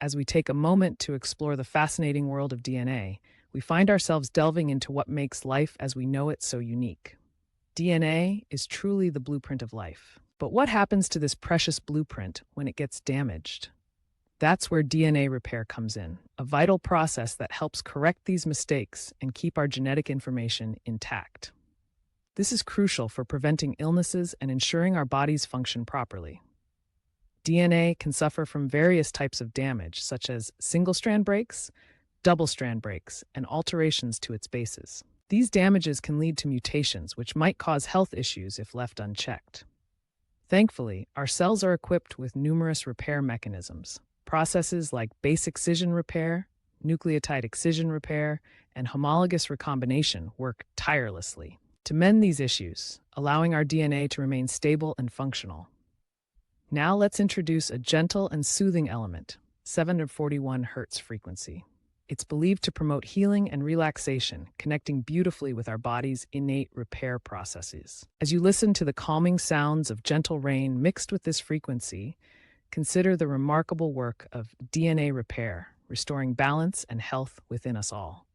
As we take a moment to explore the fascinating world of DNA, we find ourselves delving into what makes life as we know it so unique. DNA is truly the blueprint of life. But what happens to this precious blueprint when it gets damaged? That's where DNA repair comes in, a vital process that helps correct these mistakes and keep our genetic information intact. This is crucial for preventing illnesses and ensuring our bodies function properly. DNA can suffer from various types of damage, such as single-strand breaks, double-strand breaks, and alterations to its bases. These damages can lead to mutations, which might cause health issues if left unchecked. Thankfully, our cells are equipped with numerous repair mechanisms. Processes like base excision repair, nucleotide excision repair, and homologous recombination work tirelessly to mend these issues, allowing our DNA to remain stable and functional. Now let's introduce a gentle and soothing element, 741 Hz frequency. It's believed to promote healing and relaxation, connecting beautifully with our body's innate repair processes. As you listen to the calming sounds of gentle rain mixed with this frequency, consider the remarkable work of DNA repair, restoring balance and health within us all.